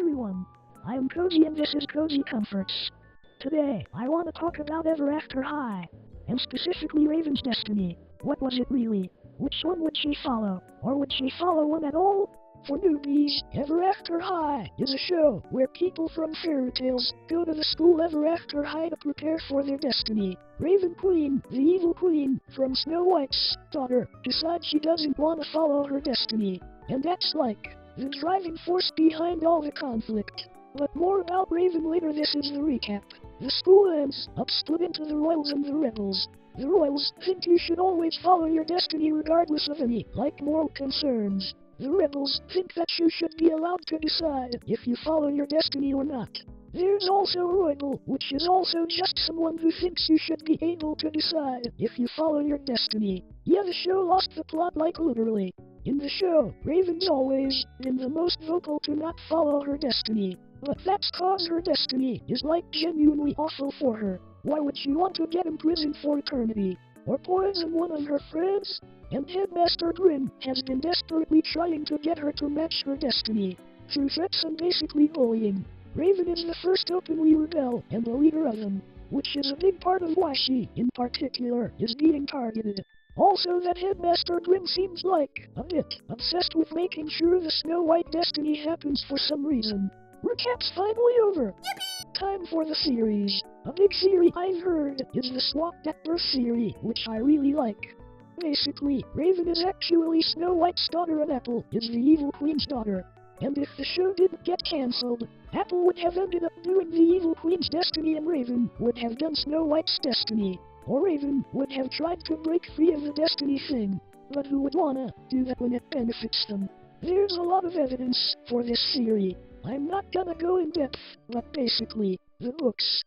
everyone, I'm Cozy and this is Cozy Comforts. Today, I want to talk about Ever After High, and specifically Raven's destiny. What was it really? Which one would she follow? Or would she follow one at all? For newbies, Ever After High is a show where people from fairy tales go to the school Ever After High to prepare for their destiny. Raven Queen, the evil queen from Snow White's daughter, decides she doesn't want to follow her destiny. And that's like the driving force behind all the conflict. But more about Raven later. This is the recap. The school ends up split into the Royals and the Rebels. The Royals think you should always follow your destiny regardless of any, moral concerns. The Rebels think that you should be allowed to decide if you follow your destiny or not. There's also Royal, which is also just someone who thinks you should be able to decide if you follow your destiny. Yeah, the show lost the plot literally. In the show, Raven's always been the most vocal to not follow her destiny. But that's cause her destiny is genuinely awful for her. Why would she want to get imprisoned for eternity? Or poison one of her friends? And Headmaster Grim has been desperately trying to get her to match her destiny, through threats and basically bullying. Raven is the first openly rebel and the leader of them, which is a big part of why she, in particular, is being targeted. Also, that Headmaster Grim seems a bit obsessed with making sure the Snow White destiny happens for some reason. Recap's finally over. Yippee! Time for the series. A big theory I've heard is the swapped at birth theory, which I really like. Basically, Raven is actually Snow White's daughter and Apple is the evil queen's daughter. And if the show didn't get cancelled, Apple would have ended up doing the evil queen's destiny and Raven would have done Snow White's destiny. Or Raven would have tried to break free of the destiny thing. But who would wanna do that when it benefits them? There's a lot of evidence for this theory. I'm not gonna go in depth, but basically, the books.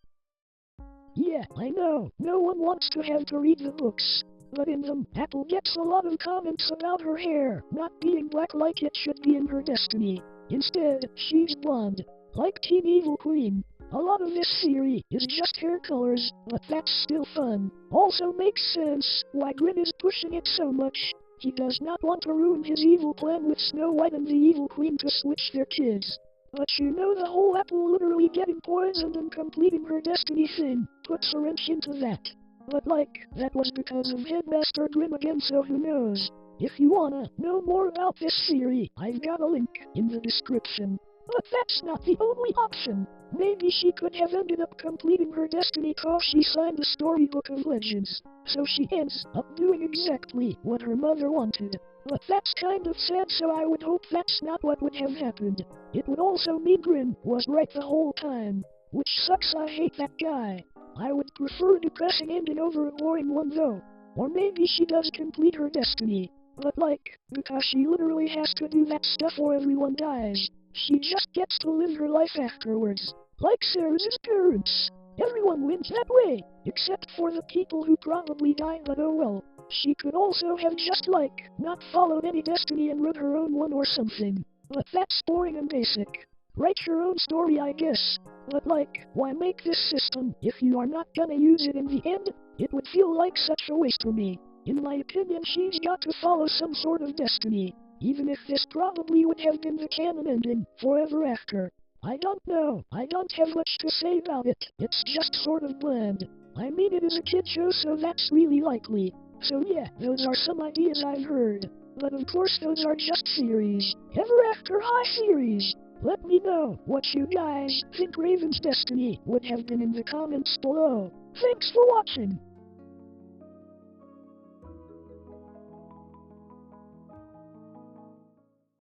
Yeah, I know, no one wants to have to read the books. But in them, Apple gets a lot of comments about her hair not being black like it should be in her destiny. Instead, she's blonde, like Teen Evil Queen. A lot of this theory is just hair colors, but that's still fun. Also makes sense why Grim is pushing it so much. He does not want to ruin his evil plan with Snow White and the evil queen to switch their kids. But you know, the whole Apple literally getting poisoned and completing her destiny thing puts a wrench into that. But that was because of Headmaster Grim again, so who knows. If you wanna know more about this theory, I've got a link in the description. But that's not the only option. Maybe she could have ended up completing her destiny cause she signed the storybook of legends. So she ends up doing exactly what her mother wanted. But that's kind of sad, so I would hope that's not what would have happened. It would also mean Grim was right the whole time. Which sucks, I hate that guy. I would prefer a depressing ending over a boring one though. Or maybe she does complete her destiny. But because she literally has to do that stuff or everyone dies. She just gets to live her life afterwards. Like Sarah's parents. Everyone wins that way, except for the people who probably die, but oh well. She could also have just not followed any destiny and wrote her own one or something. But that's boring and basic. Write your own story, I guess. But why make this system if you are not gonna use it in the end? It would feel like such a waste to me. In my opinion, she's got to follow some sort of destiny. Even if this probably would have been the canon ending forever after. I don't know. I don't have much to say about it. It's just sort of bland. I mean, it is a kid show, so that's really likely. So yeah, those are some ideas I've heard. But of course those are just theories. Ever After High theories. Let me know what you guys think Raven's destiny would have been in the comments below. Thanks for watching.